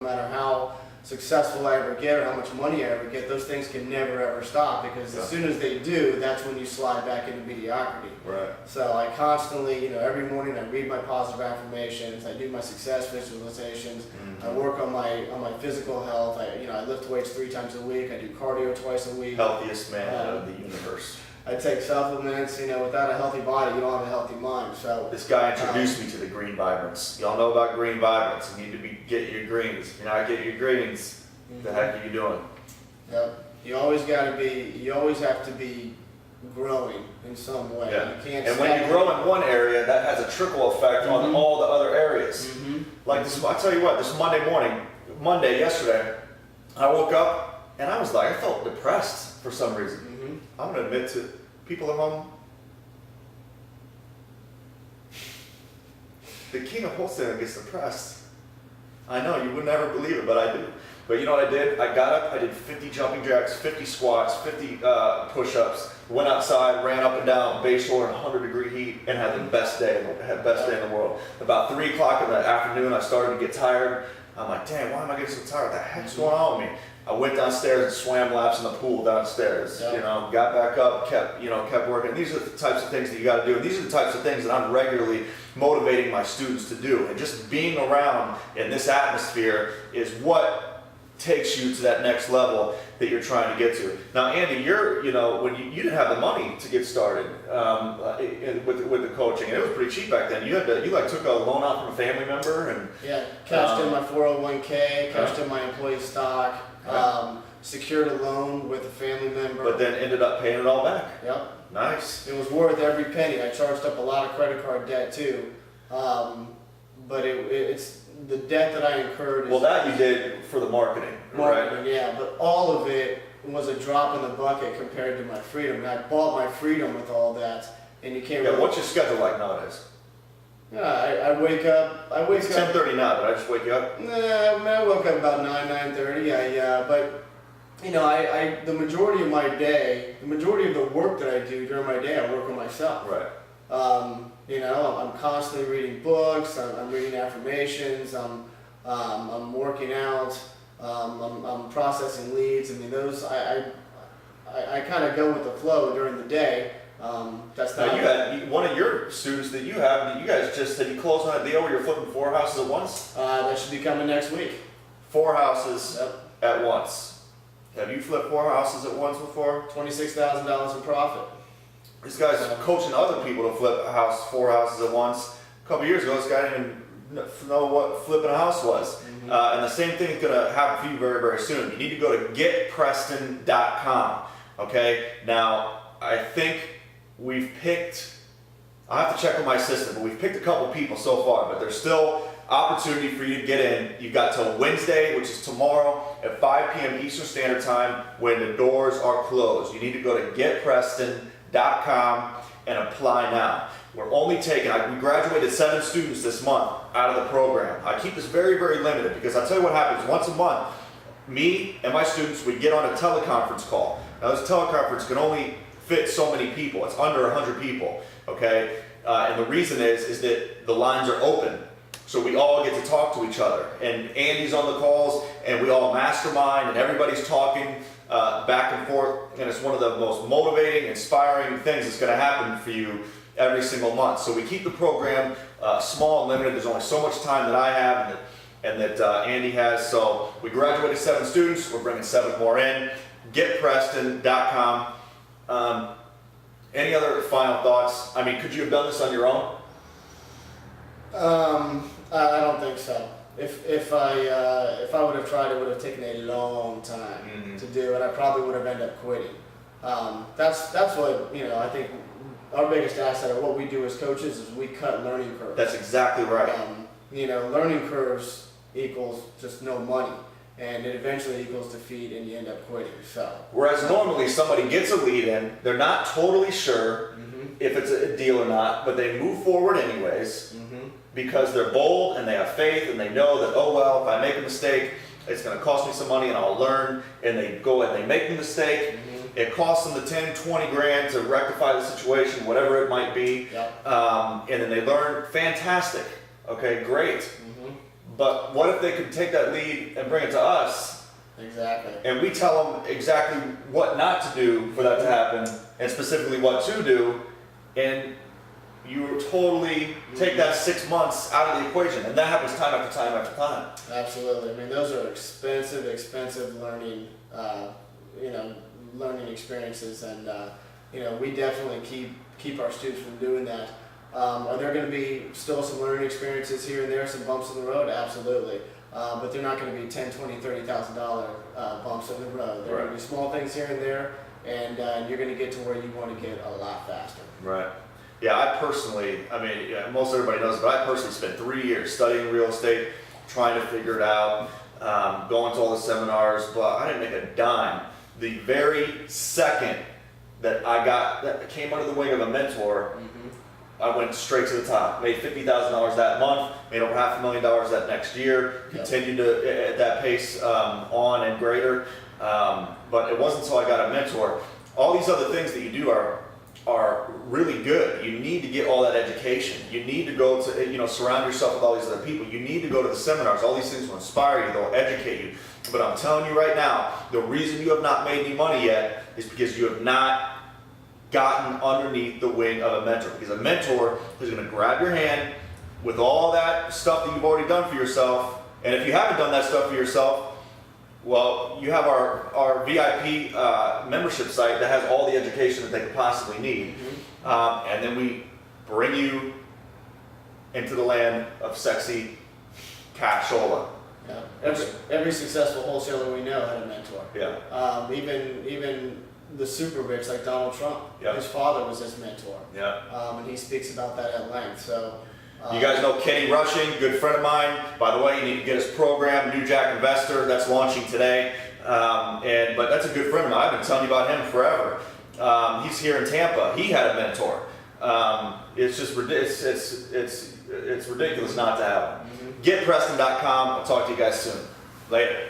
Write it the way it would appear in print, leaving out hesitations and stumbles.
No matter how successful I ever get or how much money I ever get, those things can never ever stop, because as soon as they do, that's when you slide back into mediocrity. Right. So I constantly, every morning I read my positive affirmations, I do my success visualizations, I work on my physical health. I lift weights 3 times a week, I do cardio twice a week. Healthiest man of the universe. I take supplements. Without a healthy body, you don't have a healthy mind. So this guy introduced me to the green vibrance. Y'all know about green vibrance. You need to get your greens. If you're not getting your greens, the heck are you doing? Yep. You always have to be growing in some way. Yeah. You can't. And when you grow in one area, that has a trickle effect on all the other areas. Like this, I tell you what, this Monday yesterday, I woke up and I was like, I felt depressed for some reason. I'm going to admit to people at home, the king of wholesaling gets depressed. I know, you would never believe it, but I do. But you know what I did? I got up, I did 50 jumping jacks, 50 squats, 50 push-ups, went outside, ran up and down Bayshore in 100-degree heat, and had the best day in the world. About 3 o'clock in the afternoon, I started to get tired. I'm like, damn, why am I getting so tired? What the heck's going on with me? I went downstairs and swam laps in the pool downstairs. Got back up, kept working. And these are the types of things that you got to do. And these are the types of things that I'm regularly motivating my students to do. And just being around in this atmosphere is what takes you to that next level that you're trying to get to. Now, Andy, when you didn't have the money to get started with the coaching, and it was pretty cheap back then. You took a loan out from a family member and cashed in my 401k, cashed in my employee stock. Secured a loan with a family member. But then ended up paying it all back. Yep. Nice. It was worth every penny. I charged up a lot of credit card debt too. But it's the debt that I incurred. Well, that you did for the marketing, right? Yeah, but all of it was a drop in the bucket compared to my freedom. And I bought my freedom with all that, and you can't. Yeah. What's your schedule like nowadays? Yeah, I wake up. It's 10:30 now. Did I just wake you up? Nah, I woke up about 9:30. But the majority of my day, the majority of the work that I do during my day, I work on myself. Right. I'm constantly reading books. I'm reading affirmations. I'm working out. I'm processing leads. I mean, those I kind of go with the flow during the day. That's now you had one of your students that you have. You guys just said you closed on a deal where you're flipping 4 houses at once. That should be coming next week. 4 houses at once. Have you flipped 4 houses at once before? $26,000 in profit. This guy's coaching other people to flip 4 houses at once. A couple years ago, this guy didn't even know what flipping a house was. And the same thing is going to happen for you very, very soon. You need to go to getpreston.com. Okay. Now, I think we've picked, I have to check with my assistant, but we've picked a couple people so far, but there's still opportunity for you to get in. You've got till Wednesday, which is tomorrow at 5 p.m. Eastern Standard Time when the doors are closed. You need to go to getpreston.com and apply now. We're only taking, we graduated 7 students this month out of the program. I keep this very, very limited because I'll tell you what happens. Once a month, me and my students, we get on a teleconference call. Now this teleconference can only fit so many people. It's under 100 people, okay? And the reason is that the lines are open. So we all get to talk to each other. And Andy's on the calls, and we all mastermind, and everybody's talking back and forth. And it's one of the most motivating, inspiring things that's gonna happen for you every single month. So we keep the program small and limited. There's only so much time that I have and that Andy has. So we graduated 7 students. We're bringing 7 more in. GetPreston.com. Any other final thoughts? I mean, could you have done this on your own? I don't think so. If I would have tried, it would have taken a long time to do, and I probably would have ended up quitting. That's what I think. Our biggest asset, or what we do as coaches, is we cut learning curves. That's exactly right. Learning curves equals just no money, and it eventually equals defeat, and you end up quitting. So whereas normally somebody gets a lead in, they're not totally sure if it's a deal or not, but they move forward anyways because they're bold and they have faith and they know that, oh well, if I make a mistake, it's going to cost me some money and I'll learn. And they go and they make the mistake. It costs them the 10, 20 grand to rectify the situation, whatever it might be. And then they learn, fantastic. Okay, great. But what if they could take that lead and bring it to us, Exactly. and we tell them exactly what not to do for that to happen, and specifically what to do, and you totally take that 6 months out of the equation, and that happens time after time after time. Absolutely. I mean, those are expensive learning, learning experiences, and we definitely keep our students from doing that. Are there going to be still some learning experiences here and there, some bumps in the road? Absolutely. But they're not going to be $10,000, $20,000, $30,000 bumps in the road. They're going to be small things here and there, and you're going to get to where you want to get a lot faster. Right. Yeah, I personally, most everybody knows, but I personally spent 3 years studying real estate, trying to figure it out, going to all the seminars, but I didn't make a dime. The very second that that came under the wing of a mentor, I went straight to the top. Made $50,000 that month, made over $500,000 that next year, continued to at that pace on and greater. But it wasn't until I got a mentor. All these other things that you do are really good. You need to get all that education. You need to go to, surround yourself with all these other people. You need to go to the seminars. All these things will inspire you. They'll educate you. But I'm telling you right now, the reason you have not made any money yet is because you have not gotten underneath the wing of a mentor. Because a mentor is going to grab your hand with all that stuff that you've already done for yourself. And if you haven't done that stuff for yourself, well, you have our VIP membership site that has all the education that they could possibly need. And then we bring you into the land of sexy cashola. Yeah. Every successful wholesaler we know had a mentor. Yeah. Even the super rich like Donald Trump, his father was his mentor. Yeah. And he speaks about that at length. So. You guys know Kenny Rushing, good friend of mine. By the way, you need to get his program, New Jack Investor, that's launching today. But that's a good friend of mine. I've been telling you about him forever. He's here in Tampa. He had a mentor. It's just it's ridiculous not to have him. GetPreston.com. I'll talk to you guys soon. Later.